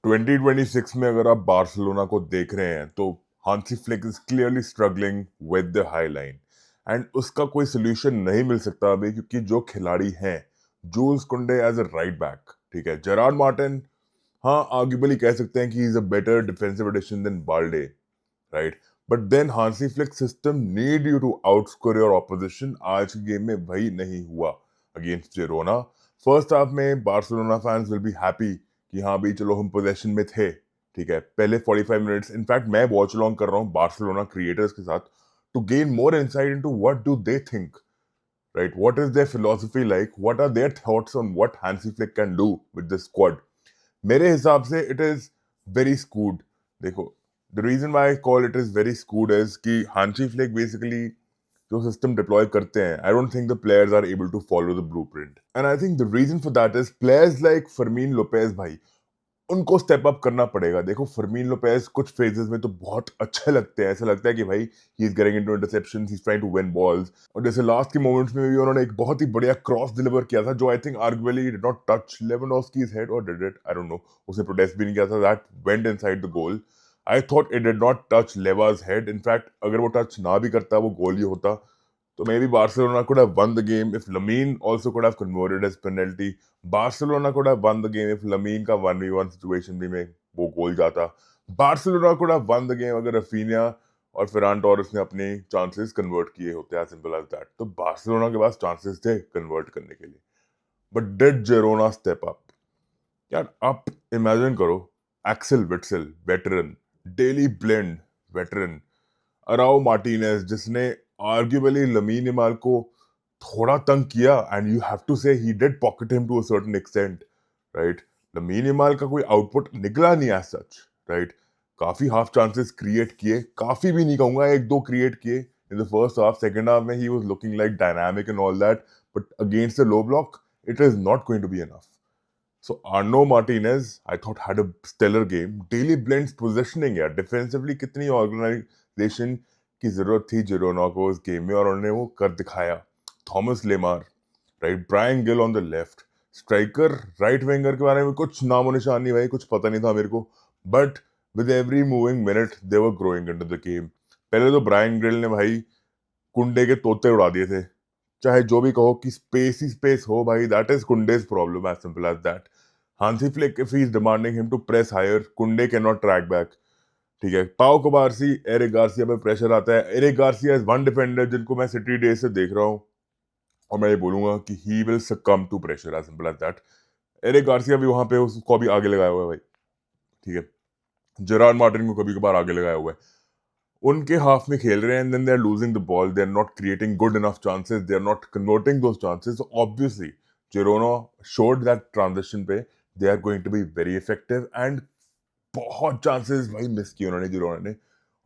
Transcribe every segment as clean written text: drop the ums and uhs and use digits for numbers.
2026 में अगर आप बार्सिलोना को देख रहे हैं तो Hansi Flick is clearly struggling with the high line and उसका कोई सोल्यूशन नहीं मिल सकता अभी क्योंकि जो खिलाड़ी हैं जूल्स कुंडे एज अ राइट बैक, ठीक है, जेरार्ड मार्टिन, हाँ आर्ग्यूबली कह सकते हैं कि he is a better defensive addition than Balde, right, but then Hansi Flick system need you to outscore your opposition. आज के गेम में वही नहीं हुआ अगेंस्ट जेरोना। फर्स्ट हाफ में Barcelona fans will be happy कि हाँ भाई चलो हम पोजेशन में थे, ठीक है, पहले 45 मिनट्स इनफैक्ट मैं वॉच लॉन्ग कर रहा हूँ बार्सिलोना क्रिएटर्स के साथ to gain more insight into what do they think, right? What is their philosophy like? What are their thoughts on what Hansi Flick can do with this squad? मेरे हिसाब से it is very skewed. देखो, the reason why I call it is very skewed is कि Hansi Flick basically जो system deploy करते हैं, I don't think the players are able to follow the blueprint. And I think the reason for that is players like Fermin Lopez भाई उनको step up करना पड़ेगा। देखो फर्मीन Lopez कुछ phases में तो बहुत अच्छे लगते हैं, ऐसा लगता है कि भाई he is getting into interceptions, he is trying to win balls, और जैसे लास्ट के मोमेंट्स में भी उन्होंने एक बहुत ही बढ़िया क्रॉस डिलीवर किया था जो I think arguably did not touch Lewandowski's head और did it, I don't know, उसने प्रोटेस्ट भी नहीं किया था, that went inside the goal. I thought it did not touch Lewa's head, in fact अगर वो टच ना भी करता वो गोल ही होता। So maybe Barcelona could have won the game if Lamine also could have converted his penalty. Barcelona could have won the game if Lamine का 1v1 situation भी में वो गोल जाता। Barcelona could have won the game अगर Raphinha और Ferran Torres ने अपने chances convert किए होते, as simple as that। तो बार्सिलोना के पास चांसेस थे कन्वर्ट करने के लिए, but did Girona step up? यार आप इमेजिन करो, Axel Witsel veteran, Daley Blind veteran, Arnau Martinez जिसने आर्ग्यूबली लमीन यमाल को थोड़ा तंग किया, and you have to say he did pocket him to a certain extent, right. Lamine Yamal का कोई आउटपुट निकला नहीं एज सच, राइट। काफी हाफ चांसेस क्रिएट किए, काफी भी नहीं कहूंगा, एक दो क्रिएट किए in the first half. Second half में he was looking like dynamic and all that, but against the low block it is not going to be enough. So Arno Martinez, I thought had a stellar game. Daily Blend's positioning यार defensively कितनी organisation की जरूरत थी Girona को इस game में, और उन्होंने वो कर दिखाया। Thomas Lemar, right, Bryan Gil on the left, striker right winger के बारे में कुछ नामो निशान नहीं भाई, कुछ पता नहीं था मेरे को, but with every moving minute they were growing into the game. पहले तो ब्रायन गिल ने भाई कुंडे के तोते उड़ा दिए थे, चाहे जो भी कहो कि स्पेस ही स्पेस हो भाई, that is Kounde's problem, as simple as that. Hansi Flick if he is demanding him to press higher, Kounde can not track back, ठीक है। पाओ कुबारसी, एरिक गार्सिया पे प्रेशर आता है। Eric Garcia is one defender जिनको मैं city day से देख रहा हूँ और मैं ये बोलूंगा कि he will succumb to pressure, as simple as that. Eric Garcia भी वहां पे उसको भी आगे लगाया हुआ है भाई, ठीक है। जेरार्ड मार्टिन को कभी कभार आगे लगाया हुआ है। उनके हाफ में खेल रहे हैं, and then they are losing the ball, they are not creating good enough chances, they are not converting those chances. Obviously Girona showed that transition पे they are going to be very effective, and बहुत chances भाई miss किए उन्होंने Girona ने,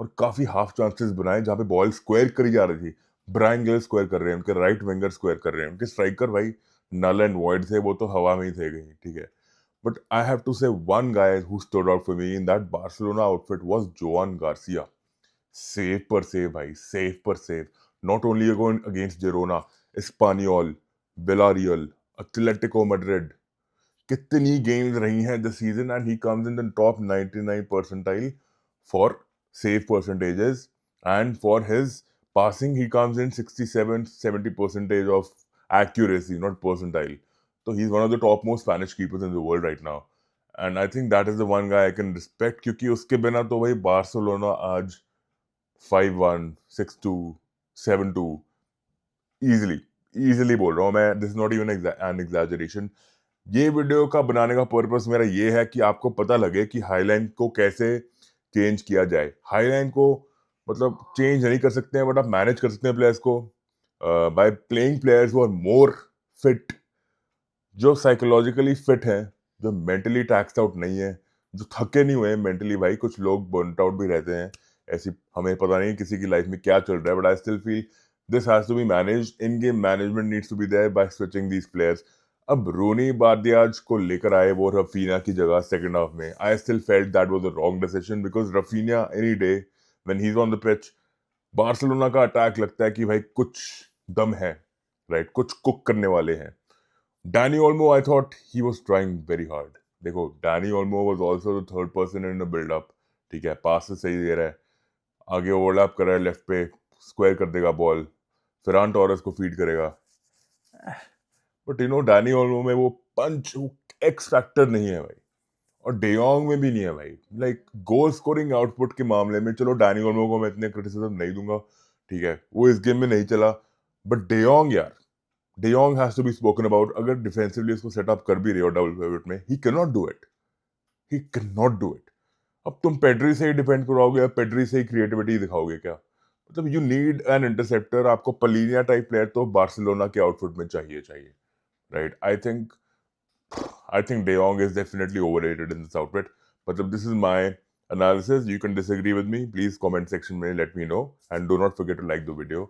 और काफी half chances बनाए जहां पे बॉल स्क्वायर करी जा रही थी। ब्रायन गिल स्क्वायर कर रहे हैं, उनके राइट विंगर स्क्वायर कर रहे हैं, उनके स्ट्राइकर भाई नल एंड वॉइड थे, वो तो हवा में ही थे कहीं, ठीक है। But I have to say one guy who stood out for me in that Barcelona outfit was Joan Garcia. Save per save भाई, save per save, not only going against Girona, Espanyol, Villarreal, Atletico Madrid, कितनी games रही हैं this season, and he comes in the top 99 percentile for save percentages, and for his passing he comes in 67-70 percentage of accuracy, not percentile. So he's one of the top most Spanish keepers in the world right now, and I think that is the one guy I can respect, क्योंकि उसके बिना तो भाई Barcelona आज 5-1, 6-2, 7-2 easily easily बोल रहा हूँ मैं, this not even an exaggeration. ये वीडियो का बनाने का पर्पस मेरा ये है कि आपको पता लगे कि हाईलाइन को कैसे चेंज किया जाए। हाईलाइन को मतलब चेंज नहीं कर सकते हैं, बट आप मैनेज कर सकते हैं प्लेयर्स को by playing players who are more fit, जो साइकोलॉजिकली फिट हैं, जो मेंटली टैक्स्ड आउट नहीं है, जो थके नहीं हुए मेंटली। भाई कुछ लोग बर्नट आउट भी रहते हैं, ऐसी हमें पता नहीं किसी की लाइफ में क्या चल रहा है, but I still feel this has to be managed. In game management needs to be there by switching these players. अब रोनी बादियाज को लेकर आए वो रफीना की जगह सेकंड हाफ में, I still felt that was a wrong decision, because Rafina any day when he is on the pitch, Barcelona का attack लगता है कि भाई कुछ दम है, राइट, कुछ कुक करने वाले हैं। Danny Olmo, I thought he was trying very hard. देखो Dani Olmo was also the third person in the buildup, ठीक है, पास से सही दे रहा है, आगे ओवरलैप कर रहा है लेफ्ट पे, स्क्वायर कर देगा बॉल, फेरान टोरेस को फीड करेगा, but you know Danny Olmo में वो पंच, वो एक्स फैक्टर नहीं है भाई, और डेयोंग में भी नहीं है भाई। लाइक गोल स्कोरिंग आउटपुट के मामले में चलो डैनी ओल्मो को मैं इतने क्रिटिसिज्म नहीं दूंगा, ठीक है, वो इस गेम में नहीं चला, बट डेयोंग यार, De Jong has to be spoken about. अगर डिफेंसिवली उसको सेटअप कर भी रहे हो डबल पिवट में, he can not do it, he can not do it. अब तुम पेड्री से ही डिपेंड कराओगे या पेड्री से ही क्रिएटिविटी दिखाओगे क्या? मतलब यू नीड एन इंटरसेप्टर, आपको पलीनिया टाइप प्लेयर तो बार्सिलोना के आउटफुट में चाहिए चाहिए, right? I think De Jong is definitely overrated in this outfit. But this is my analysis. You can disagree with me. Please comment section में let me know. And do not forget to like the video.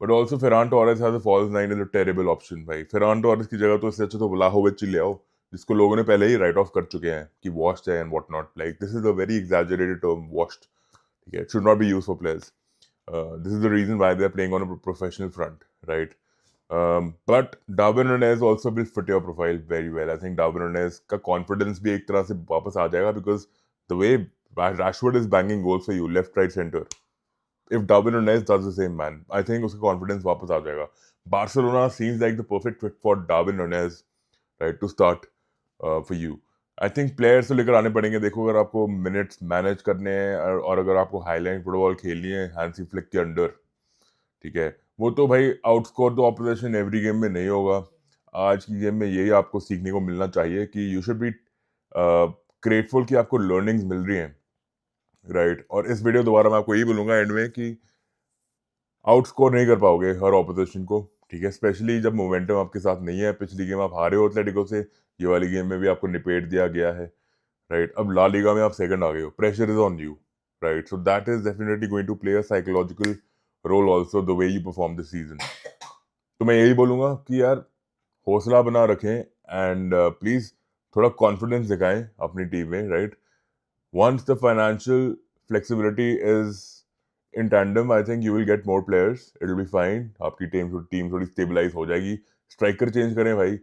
But also Ferran Torres has a false nine is a terrible option भाई. Ferran Torres की जगह तो इससे अच्छा तो Vlahovic ही ले आओ, जिसको लोगों ने पहले ही write off कर चुके हैं कि washed है and what not. Like this is a very exaggerated term, washed. Okay, it should not be used for players. This is the reason why they are playing on a professional front, right? But Darwin Nunez also will fit your profile very well. I think Darwin Nunez का confidence भी एक तरह से वापस आ जाएगा because the way Rashford is banging goals for you, left, right, center. If Darwin Nunez does the same, man, I think उसका confidence वापस आ जाएगा. Barcelona seems like the perfect fit for Darwin Nunez, right, to start for you. I think players तो लेकर आने पड़ेंगे। देखो अगर आपको मिनट्स मैनेज करने हैं और अगर आपको हाईलाइन फुटबॉल खेलनी है हैंसी फ्लिक के अंडर, ठीक है, वो तो भाई outscore the opposition every game में नहीं होगा। आज की गेम में यही आपको सीखने को मिलना चाहिए कि यू शुड बी ग्रेटफुल कि आपको लर्निंग्स मिल रही हैं, राइट? और इस वीडियो दोबारा मैं आपको यही बोलूंगा एंड में कि आउटस्कोर नहीं कर पाओगे हर ऑपोजिशन को, ठीक है, स्पेशली जब मोमेंटम आपके साथ नहीं है। पिछली गेम आप हारे हो एथलेटिको से, ये वाली गेम में भी आपको निपेट दिया गया है, राइट? अब ला लीगा में आप सेकंड आ गए हो, pressure is on you, right? So that is definitely going to play a psychological role also the way you perform this season. तो मैं यही बोलूंगा कि यार हौसला बना रखें एंड प्लीज थोड़ा कॉन्फिडेंस दिखाएं अपनी टीम में, right? Once the financial flexibility is in tandem, I think you will get more players, it will be fine. आपकी टीम थोड़ी स्टेबलाइज हो जाएगी। स्ट्राइकर चेंज करें भाई,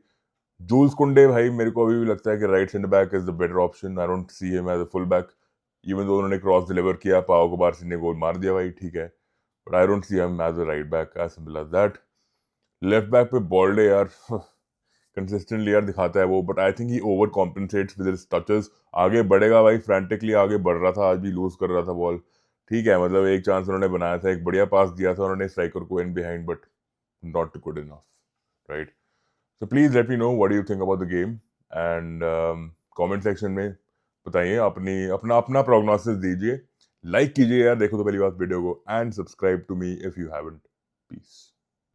जूल्स कुंडे भाई मेरे को अभी भी लगता है कि right centre back is the better option. I don't see him as a full back, even though उन्होंने क्रॉस डिलीवर किया, पाओ को बारसी ने गोल मार दिया भाई, ठीक है, but I don't see him as a right back, as simple as that. Left back पे बॉल्डे यार कंसिस्टेंटली यार दिखाता है वो, but I think he overcompensates with his touches. आगे बढ़ेगा भाई, फ्रैंटिकली आगे बढ़ रहा था, आज भी लूज कर रहा था बॉल, ठीक है, मतलब एक चांस उन्होंने बनाया था, एक बढ़िया पास दिया था उन्होंने स्ट्राइकर को in behind, but not good enough, right? So please let me know what do you think about the game and comment section में बताइए, अपना अपना prognosis दीजिए, लाइक कीजिए यार, देखो तो पहली बात वीडियो को, and subscribe to me if you haven't. Piece.